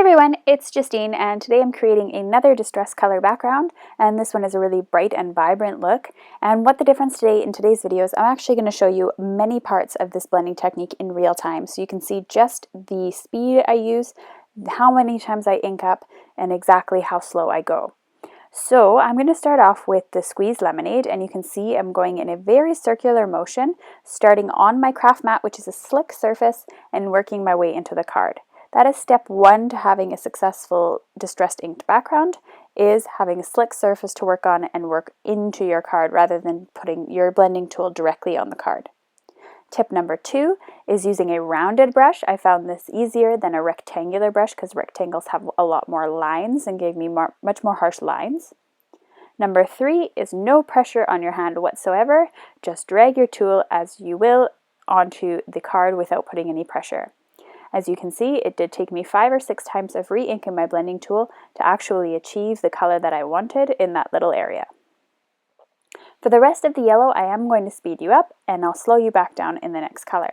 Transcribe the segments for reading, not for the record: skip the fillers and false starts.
everyone, it's Justine, and today I'm creating another distress color background, and this one is a really bright and vibrant look. And what the difference today in today's video is, I'm actually going to show you many parts of this blending technique in real time, so you can see just the speed I use, how many times I ink up, and exactly how slow I go. So I'm going to start off with the squeeze lemonade, and you can see I'm going in a very circular motion, starting on my craft mat, which is a slick surface, and working my way into the card. That is step one to having a successful distressed inked background, is having a slick surface to work on and work into your card rather than putting your blending tool directly on the card. Tip number two is using a rounded brush. I found this easier than a rectangular brush because rectangles have a lot more lines and gave me much more harsh lines. Number three is no pressure on your hand whatsoever. Just drag your tool as you will onto the card without putting any pressure. As you can see, it did take me 5 or 6 times of re-inking my blending tool to actually achieve the color that I wanted in that little area. For the rest of the yellow, I am going to speed you up, and I'll slow you back down in the next color.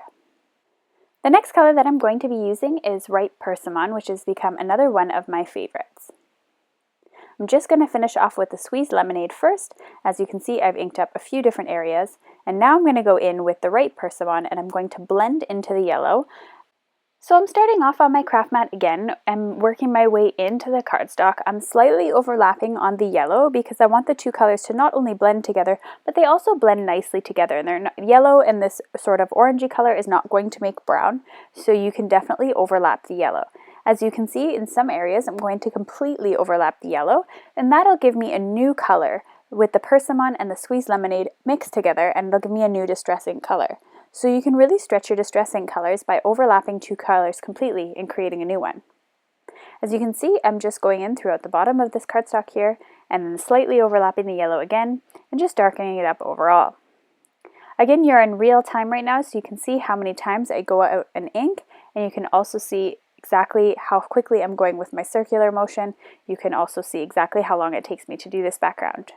The next color that I'm going to be using is Ripe Persimmon, which has become another one of my favorites. I'm just going to finish off with the Squeeze Lemonade first. As you can see, I've inked up a few different areas, and now I'm going to go in with the Ripe Persimmon, and I'm going to blend into the yellow. So I'm starting off on my craft mat again and working my way into the cardstock. I'm slightly overlapping on the yellow because I want the two colors to not only blend together, but they also blend nicely together. And they're not, yellow and this sort of orangey color is not going to make brown, so you can definitely overlap the yellow. As you can see, in some areas I'm going to completely overlap the yellow, and that'll give me a new color with the persimmon and the squeezed lemonade mixed together, and it'll give me a new distressing color. So you can really stretch your distressing colors by overlapping two colors completely and creating a new one. As you can see, I'm just going in throughout the bottom of this cardstock here and then slightly overlapping the yellow again and just darkening it up overall. Again, you're in real time right now, so you can see how many times I go out and ink, and you can also see exactly how quickly I'm going with my circular motion. You can also see exactly how long it takes me to do this background.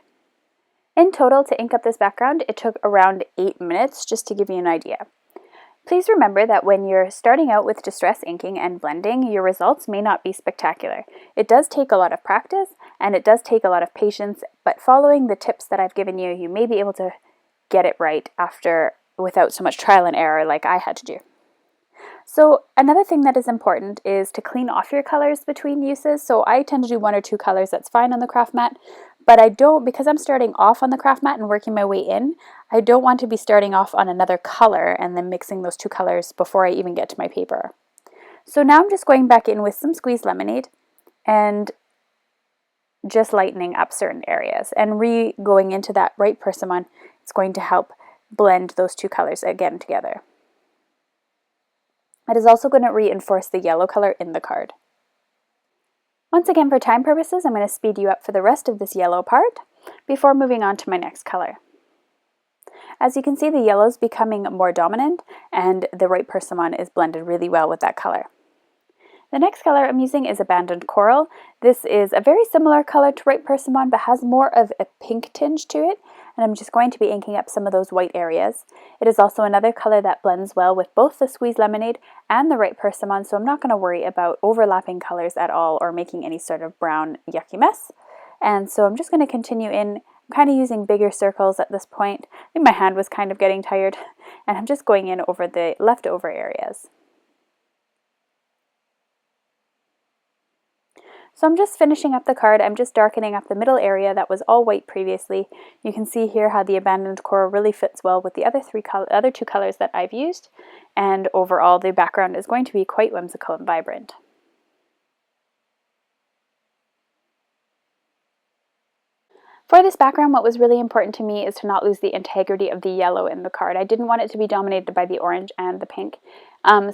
In total, to ink up this background, it took around 8 minutes, just to give you an idea. Please remember that when you're starting out with distress inking and blending, your results may not be spectacular. It does take a lot of practice, and it does take a lot of patience, but following the tips that I've given you, you may be able to get it right without so much trial and error like I had to do. So another thing that is important is to clean off your colors between uses. So I tend to do 1 or 2 colors, that's fine on the craft mat, but I don't, because I'm starting off on the craft mat and working my way in, I don't want to be starting off on another color and then mixing those 2 colors before I even get to my paper. So now I'm just going back in with some squeezed lemonade and just lightening up certain areas, and going into that Ripe Persimmon. It's going to help blend those 2 colors again together. It is also going to reinforce the yellow color in the card. Once again, for time purposes, I'm going to speed you up for the rest of this yellow part before moving on to my next color. As you can see, the yellow is becoming more dominant, and the Ripe Persimmon is blended really well with that color. The next color I'm using is Abandoned Coral. This is a very similar color to Ripe Persimmon, but has more of a pink tinge to it, and I'm just going to be inking up some of those white areas. It is also another color that blends well with both the Squeeze Lemonade and the Ripe Persimmon, so I'm not going to worry about overlapping colors at all or making any sort of brown yucky mess. And so I'm just going to continue in. I'm kind of using bigger circles at this point. I think my hand was kind of getting tired, and I'm just going in over the leftover areas. So I'm just finishing up the card. I'm just darkening up the middle area that was all white previously. You can see here how the Abandoned Coral really fits well with the other 2 colors that I've used, and overall the background is going to be quite whimsical and vibrant. For this background, what was really important to me is to not lose the integrity of the yellow in the card. I didn't want it to be dominated by the orange and the pink.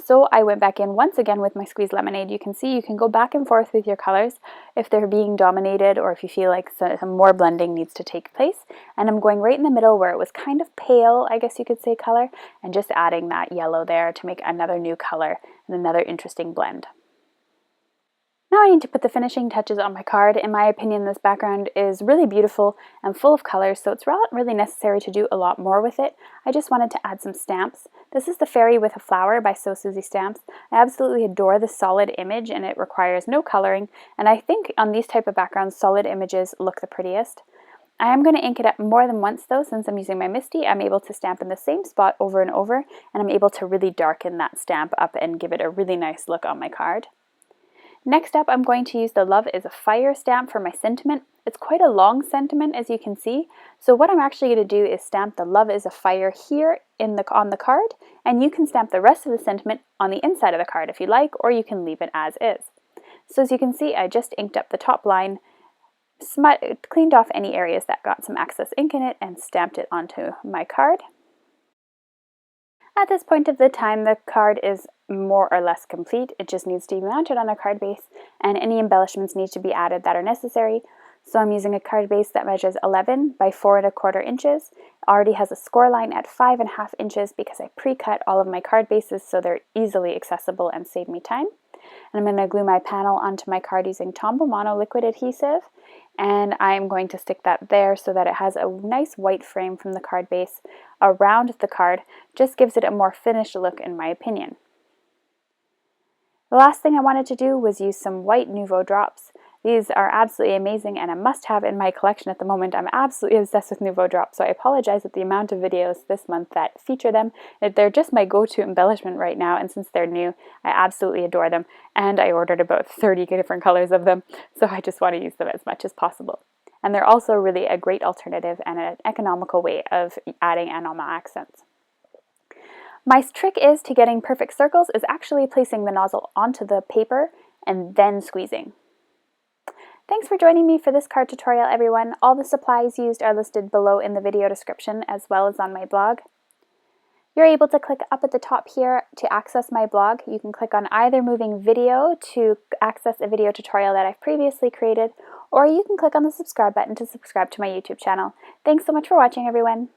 So I went back in once again with my Squeezed Lemonade. You can see you can go back and forth with your colors if they're being dominated or if you feel like some more blending needs to take place. And I'm going right in the middle where it was kind of pale, I guess you could say, color, and just adding that yellow there to make another new color and another interesting blend. Now I need to put the finishing touches on my card. In my opinion, this background is really beautiful and full of colors, so it's not really necessary to do a lot more with it. I just wanted to add some stamps. This is the Fairy with a Flower by So Susie Stamps. I absolutely adore the solid image, and it requires no coloring, and I think on these type of backgrounds, solid images look the prettiest. I am going to ink it up more than once though. Since I'm using my Misty, I'm able to stamp in the same spot over and over, and I'm able to really darken that stamp up and give it a really nice look on my card. Next up, I'm going to use the Love is a Fire stamp for my sentiment. It's quite a long sentiment, as you can see. So what I'm actually going to do is stamp the Love is a Fire here on the card, and you can stamp the rest of the sentiment on the inside of the card if you like, or you can leave it as is. So as you can see, I just inked up the top line, cleaned off any areas that got some excess ink in it, and stamped it onto my card. At this point of the time, the card is more or less complete. It just needs to be mounted on a card base, and any embellishments need to be added that are necessary. So I'm using a card base that measures 11 by 4¼ inches. It already has a score line at 5½ inches because I pre-cut all of my card bases so they're easily accessible and save me time. And I'm going to glue my panel onto my card using Tombow Mono liquid adhesive, and I'm going to stick that there so that it has a nice white frame from the card base around the card. Just gives it a more finished look in my opinion. The last thing I wanted to do was use some white Nouveau drops. These are absolutely amazing and a must-have in my collection at the moment. I'm absolutely obsessed with Nouveau drops, so I apologize at the amount of videos this month that feature them. They're just my go-to embellishment right now, and since they're new, I absolutely adore them, and I ordered about 30 different colors of them, so I just want to use them as much as possible. And they're also really a great alternative and an economical way of adding enamel accents. My trick is to getting perfect circles is actually placing the nozzle onto the paper and then squeezing. Thanks for joining me for this card tutorial, everyone. All the supplies used are listed below in the video description as well as on my blog. You're able to click up at the top here to access my blog. You can click on either moving video to access a video tutorial that I've previously created, or you can click on the subscribe button to subscribe to my YouTube channel. Thanks so much for watching, everyone.